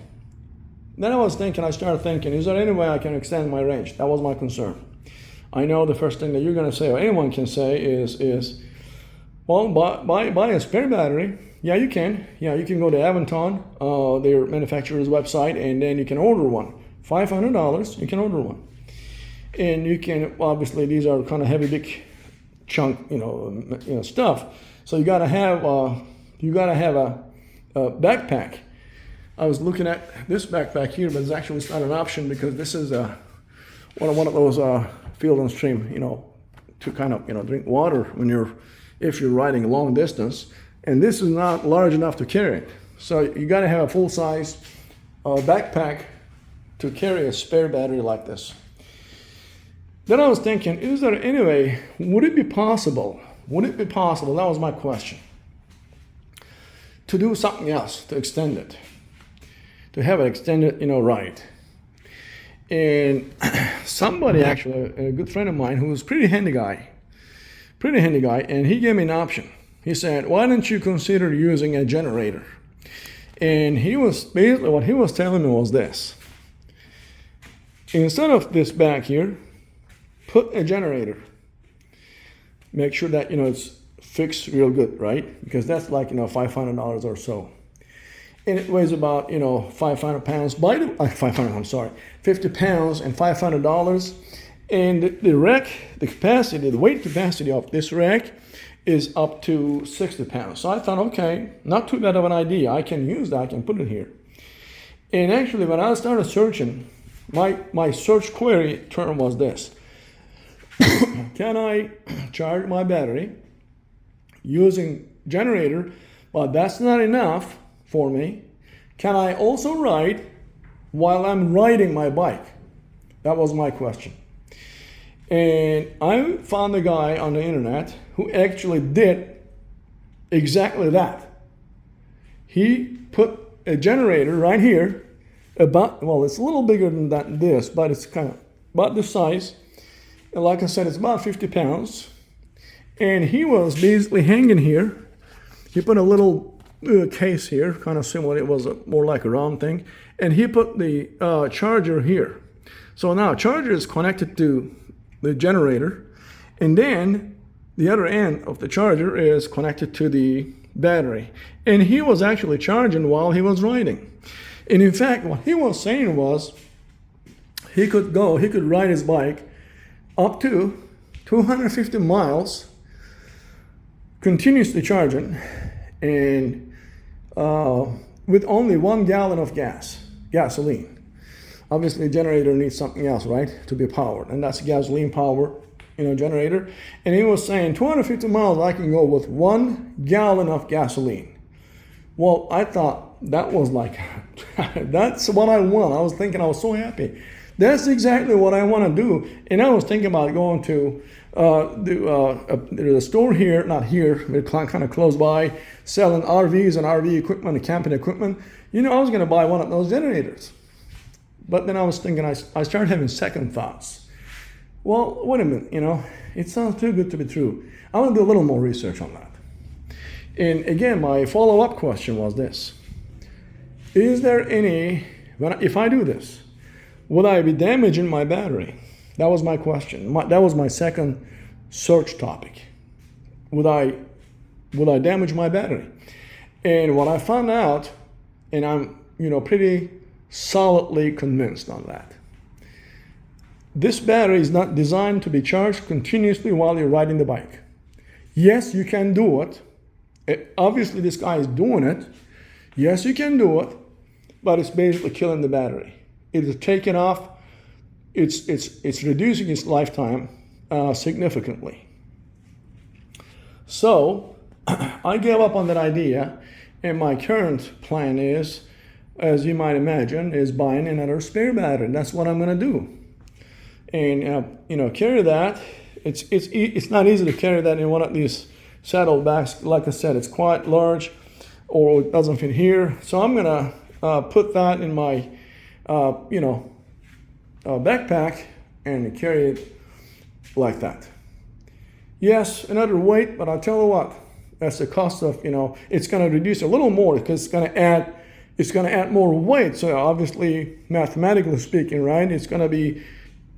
Then I started thinking, is there any way I can extend my range? That was my concern. I know the first thing that you're going to say, or anyone can say, is well, buy a spare battery. Yeah, you can. Yeah, you can go to Aventon, their manufacturer's website, and then you can order one. $500, you can order one. And you can, obviously, these are kind of heavy, big chunk, stuff. So you gotta have a backpack. I was looking at this backpack here, but it's not an option, because this is one of those Field and Stream, to kind of drink water if you're riding a long distance, and this is not large enough to carry it. So you got to have a full-size backpack to carry a spare battery like this. Then I was thinking, is there any way? Would it be possible? That was my question. To do something else, to extend it, to have an extended, ride. And somebody, actually, a good friend of mine, who was pretty handy guy, and he gave me an option. He said, why don't you consider using a generator? And he was basically, what he was telling me was this. Instead of this back here, put a generator. Make sure that, it's fixed real good, right? Because that's like, $500 or so. And it weighs about, 500 pounds, 50 pounds and $500. And the rack, the capacity, the weight capacity of this rack is up to 60 pounds. So I thought, okay, not too bad of an idea. I can use that, I can put it here. And actually, when I started searching, my search query term was this. Can I charge my battery using generator, but that's not enough for me? Can I also ride while I'm riding my bike? That was my question. And I found a guy on the internet who actually did exactly that. He put a generator right here, it's a little bigger than this, but it's kind of about this size. And like I said, it's about 50 pounds. And he was basically hanging here. He put a little case here, kind of similar. It was more like a round thing. And he put the charger here. So now charger is connected to the generator. And then the other end of the charger is connected to the battery. And he was actually charging while he was riding. And in fact, what he was saying was he could ride his bike up to 250 miles continuously charging, and with only 1 gallon of gasoline. Obviously, the generator needs something else, right, to be powered, and that's a gasoline power, generator. And he was saying 250 miles I can go with 1 gallon of gasoline. Well, I thought that was like, that's what I want. I was thinking, I was so happy. That's exactly what I want to do. And I was thinking about going to there's a store here, not here, but kind of close by, selling RVs and RV equipment and camping equipment. I was going to buy one of those generators. But then I was thinking, I started having second thoughts. Well, wait a minute, it sounds too good to be true. I want to do a little more research on that. And again, my follow-up question was this. Is there if I do this, would I be damaging my battery? That was my question. That was my second search topic. Would I damage my battery? And what I found out, and I'm pretty solidly convinced on that. This battery is not designed to be charged continuously while you're riding the bike. Yes, you can do it. Obviously, this guy is doing it. Yes, you can do it, but it's basically killing the battery. It is taking off. It's reducing its lifetime significantly. So I gave up on that idea, and my current plan is, as you might imagine, is buying another spare battery. That's what I'm going to do, and carry that. It's not easy to carry that in one of these saddlebags. Like I said, it's quite large, or it doesn't fit here. So I'm going to put that in my backpack and carry it like that. Yes, another weight, but I'll tell you what, that's the cost of, it's going to reduce a little more because it's going to add more weight. So obviously, mathematically speaking, right, it's going to be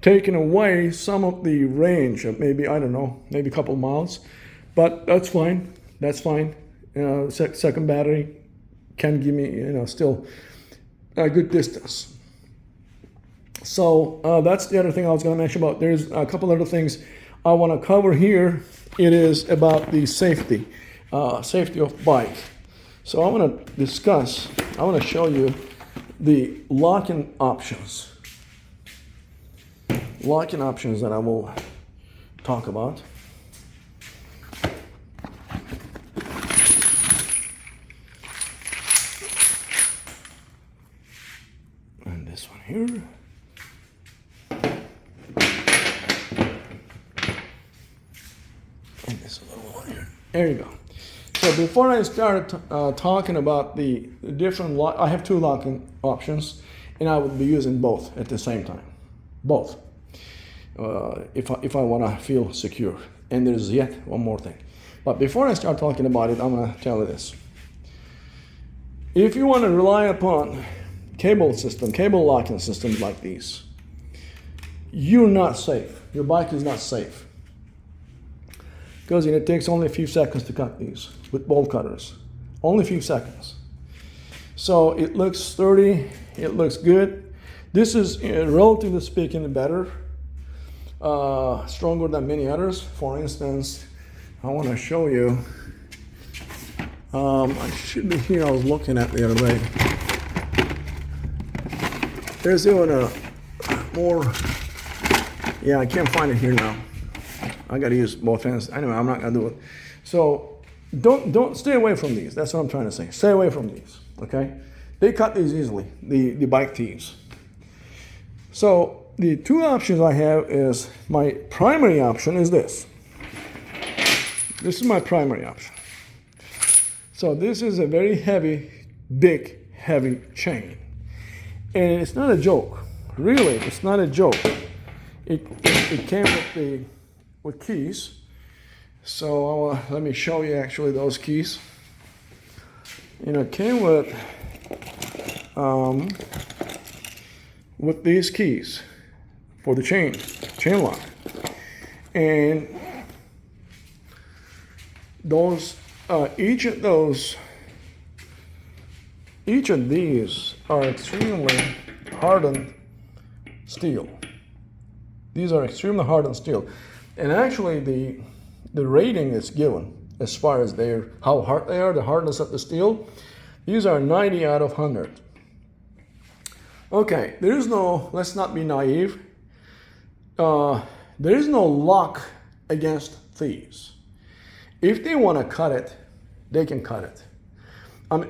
taking away some of the range of maybe a couple miles, but that's fine. That's fine. Second battery can give me, still a good distance. So that's the other thing I was going to mention about. There's a couple other things I want to cover here. It is about the safety of bike. So I want to show you the locking options. Locking options that I will talk about. And this one here. And this little one here. There you go. So before I start talking about the different I have two locking options, and I would be using both at the same time. Both. If I want to feel secure. And there's yet one more thing. But before I start talking about it, I'm going to tell you this. If you want to rely upon cable locking systems like these, you're not safe. Your bike is not safe. Because it takes only a few seconds to cut these with bolt cutters. Only a few seconds. So it looks sturdy, it looks good. This is, relatively speaking, better, stronger than many others. For instance, I want to show you, I should be here, I was looking at the other day. There's even a more, yeah, I can't find it here now. I got to use both hands. Anyway, I'm not going to do it. So don't stay away from these. That's what I'm trying to say. Stay away from these, okay? They cut these easily, the bike thieves. So the two options I have is, my primary option is this. This is my primary option. So this is a very heavy, big, heavy chain. And it's not a joke. Really, it's not a joke. It came with keys. So let me show you actually those keys. You know, it came with these keys for the chain lock. And those, each of these are extremely hardened steel. These are extremely hardened steel. And actually the rating is given as far as how hard they are, the hardness of the steel. These are 90 out of 100. Okay, let's not be naive. There is no lock against thieves. If they want to cut it, they can cut it.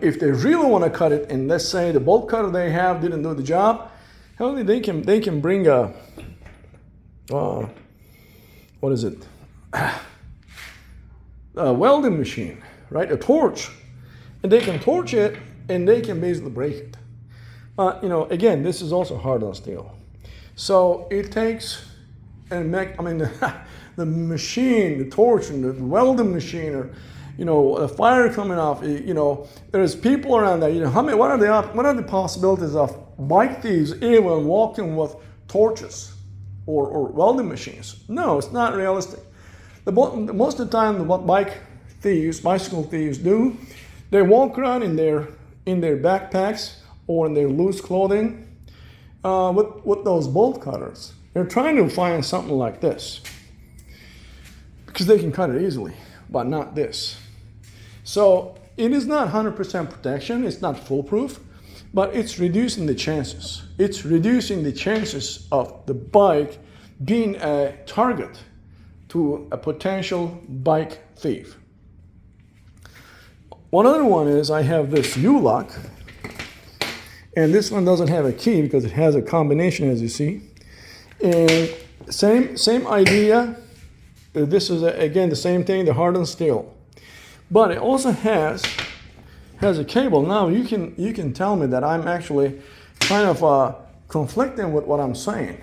If they really want to cut it, and let's say the bolt cutter they have didn't do the job, they can bring a, what is it? A welding machine, right? A torch, and they can torch it, and they can basically break it. You know, again, this is also hardened steel, so it takes the machine, the torch, and the welding machine, or the fire coming off. There's people around there. What are the possibilities of bike thieves even walking with torches or welding machines? No, it's not realistic. Most of the time, what bicycle thieves do, they walk around in their backpacks or in their loose clothing with those bolt cutters. They're trying to find something like this because they can cut it easily, but not this. So it is not 100% protection. It's not foolproof, but it's reducing the chances. It's reducing the chances of the bike being a target to a potential bike thief. One other one is I have this U-lock, and this one doesn't have a key because it has a combination, as you see. And same idea. This is again the same thing, the hardened steel, but it also has a cable. Now you can tell me that I'm actually kind of conflicting with what I'm saying.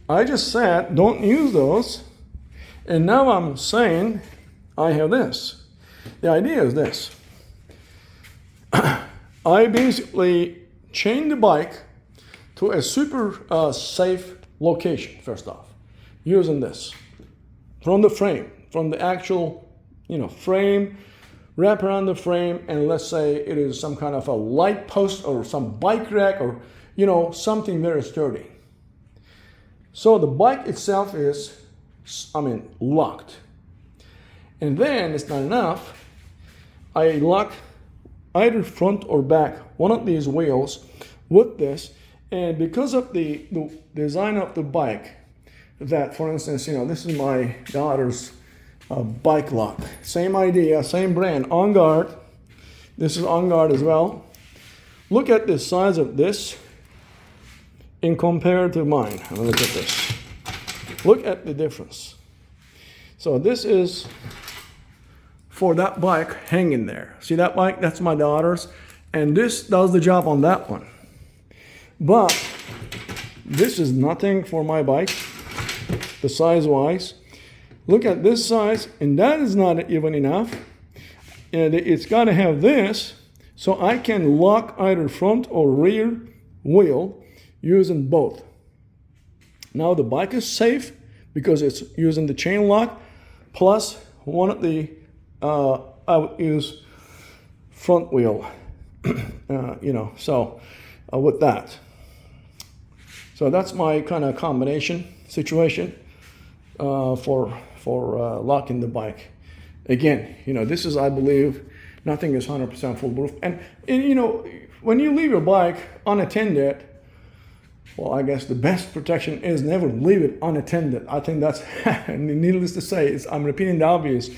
I just said don't use those. And now I'm saying I have this. The idea is this. I basically chain the bike to a super safe location, first off, using this. From the frame, from the actual frame, wrap around the frame, and let's say it is some kind of a light post or some bike rack or something very sturdy. So the bike itself is locked. And then it's not enough. I lock either front or back one of these wheels with this, and because of the design of the bike, that for instance, this is my daughter's bike lock. Same idea, same brand, On Guard. This is On Guard as well. Look at the size of this in compared to mine. Look at this. Look at the difference. So this is for that bike hanging there. See that bike? That's my daughter's. And this does the job on that one. But this is nothing for my bike, the size-wise. Look at this size, and that is not even enough. And it's got to have this, so I can lock either front or rear wheel using both. Now the bike is safe because it's using the chain lock, plus one of the, I would use front wheel, with that. So that's my kind of combination situation for locking the bike. Again, this is, I believe, nothing is 100% foolproof. And when you leave your bike unattended, well, I guess the best protection is never leave it unattended. I think that's, needless to say, I'm repeating the obvious.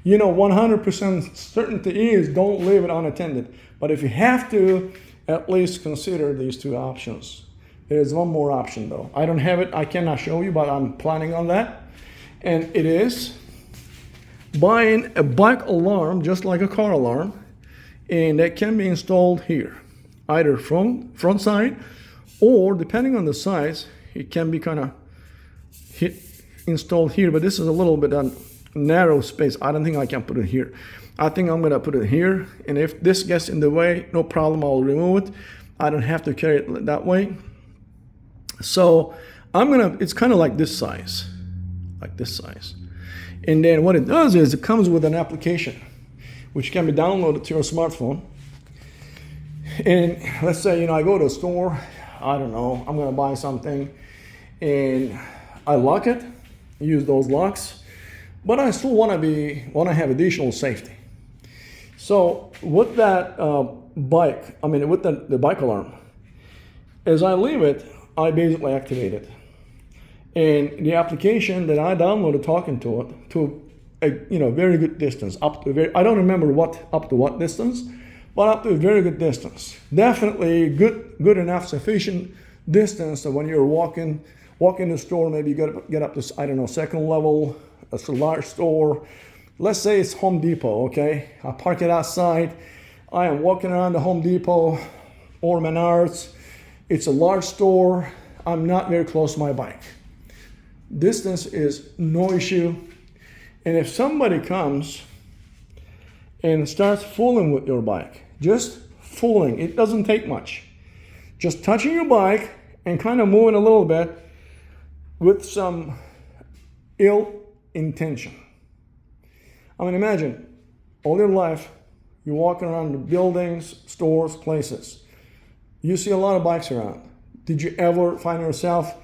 100% certainty is don't leave it unattended. But if you have to, at least consider these two options. There's one more option though. I don't have it, I cannot show you, but I'm planning on that. And it is buying a bike alarm, just like a car alarm, and that can be installed here, either front side, or depending on the size, it can be kind of installed here, but this is a little bit on narrow space. I don't think I can put it here. I think I'm gonna put it here, and if this gets in the way, no problem, I'll remove it. I don't have to carry it that way. So it's kind of like this size. And then what it does is it comes with an application which can be downloaded to your smartphone. And let's say, I go to a store, I don't know, I'm gonna buy something, and I lock it, use those locks, but I still want to have additional safety. So with that with the bike alarm, as I leave it, I basically activate it. And the application that I downloaded talking to it to a very good distance, I don't remember up to what distance, but up to a very good distance. Definitely good enough, sufficient distance that when you're walking the store, maybe you get up to, I don't know, second level, a large store. Let's say it's Home Depot, okay? I park it outside. I am walking around the Home Depot or Menards. It's a large store. I'm not very close to my bike. Distance is no issue. And if somebody comes and starts fooling with your bike, just fooling, it doesn't take much. Just touching your bike and kind of moving a little bit with some ill intention. I mean, imagine all your life, you're walking around the buildings, stores, places. You see a lot of bikes around. Did you ever find yourself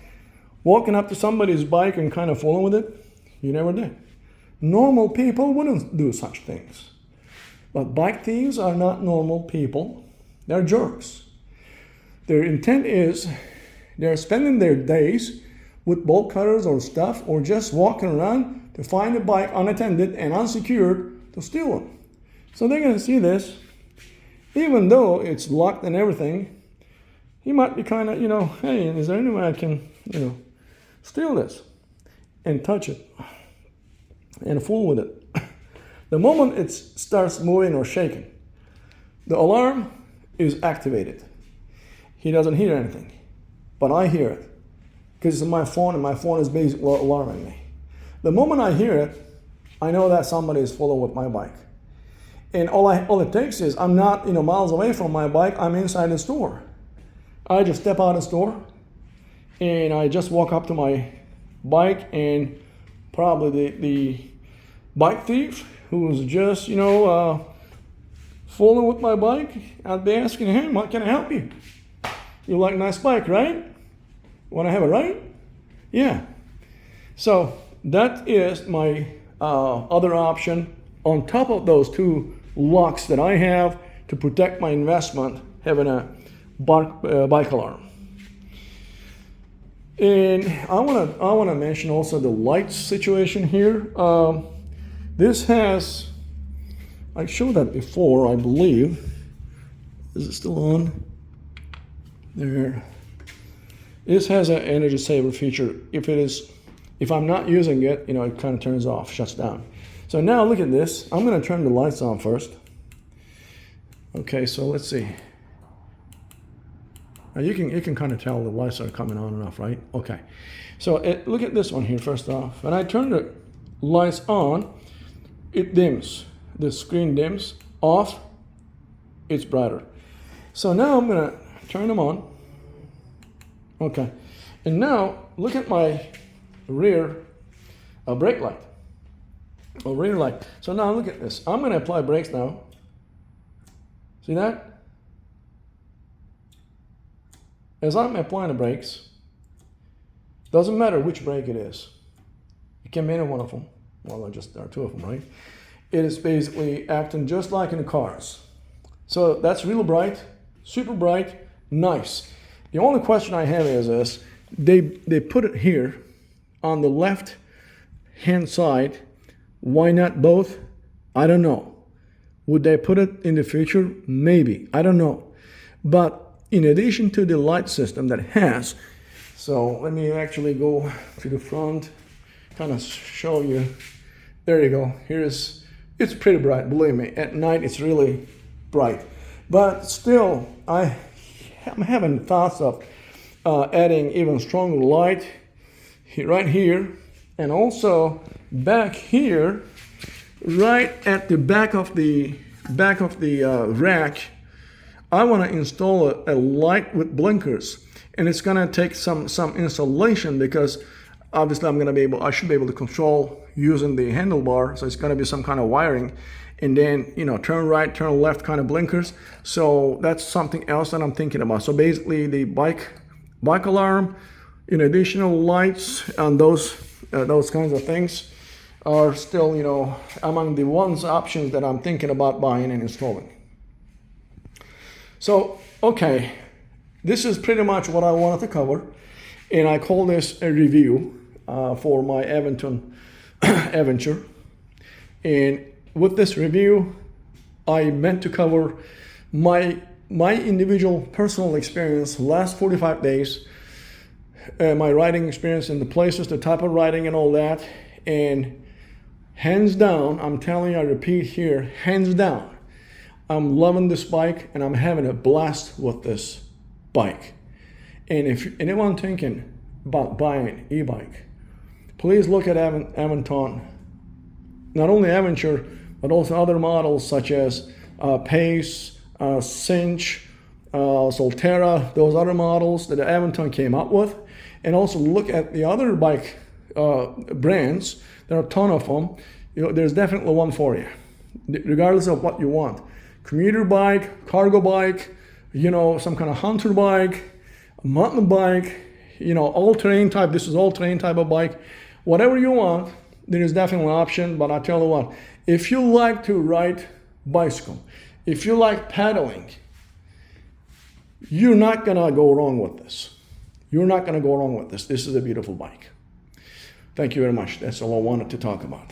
walking up to somebody's bike and kind of fooling with it? You never did. Normal people wouldn't do such things. But bike thieves are not normal people. They're jerks. Their intent is they're spending their days with bolt cutters or stuff, or just walking around to find a bike unattended and unsecured to steal them. So they're going to see this. Even though it's locked and everything, he might be kind of, hey, is there any way I can, steal this and touch it and fool with it? The moment it starts moving or shaking, the alarm is activated. He doesn't hear anything, but I hear it because it's on my phone, and my phone is basically alarming me. The moment I hear it, I know that somebody is fooling with my bike. And all it takes is I'm not miles away from my bike. I'm inside the store. I just step out of the store, and I just walk up to my bike, and probably the bike thief who was just fooling with my bike, I'd be asking him, "What can I help you? You like a nice bike, right? Want to have it, right?" Yeah. So that is my other option on top of those two locks that I have to protect my investment, having a bike alarm. And I want to mention also the lights situation here. This has, I showed that before, I believe. Is it still on? There. This has an energy saver feature. If I'm not using it, it kind of turns off, shuts down. So now look at this. I'm going to turn the lights on first. Okay, so let's see. Now you can kind of tell the lights are coming on and off, right? Okay. So look at this one here first off. When I turn the lights on, it dims. The screen dims. Off, it's brighter. So now I'm gonna turn them on. Okay, and now look at my rear brake light. Rear light. So now look at this. I'm gonna apply brakes now. See that? As I'm applying the brakes, doesn't matter which brake it is. It can be any one of them. Well, there are two of them, right? It is basically acting just like in the cars. So that's really bright, super bright, nice. The only question I have is this, they put it here on the left hand side. Why not both? I don't know. Would they put it in the future? Maybe, I don't know. But in addition to the light system that it has, so let me actually go to the front, kind of show you. There you go. It's pretty bright, believe me. At night it's really bright. But still, I'm having thoughts of adding even stronger light right here, and also back here, right at the back of the rack. I want to install a light with blinkers, and it's going to take some installation, because obviously I should be able to control using the handlebar, so it's going to be some kind of wiring, and then turn right, turn left kind of blinkers. So that's something else that I'm thinking about. So basically the bike alarm, additional lights, and those kinds of things are still among the options that I'm thinking about buying and installing. So okay, this is pretty much what I wanted to cover, and I call this a review for my Aventon Aventure. And with this review, I meant to cover my individual personal experience last 45 days, my riding experience in the places, the type of riding and all that. And hands down, I'm telling you, I repeat here, hands down, I'm loving this bike and I'm having a blast with this bike. And if anyone thinking about buying an e-bike, please look at Aventon. Not only Aventure, but also other models such as Pace, Cinch, Solterra, those other models that Aventon came up with. And also look at the other bike brands. There are a ton of them. There's definitely one for you, regardless of what you want. Commuter bike, cargo bike, some kind of hunter bike, mountain bike, all-terrain type. This is all-terrain type of bike. Whatever you want, there is definitely an option. But I tell you what, if you like to ride bicycle, if you like paddling, you're not gonna go wrong with this. You're not gonna go wrong with this. This is a beautiful bike. Thank you very much. That's all I wanted to talk about.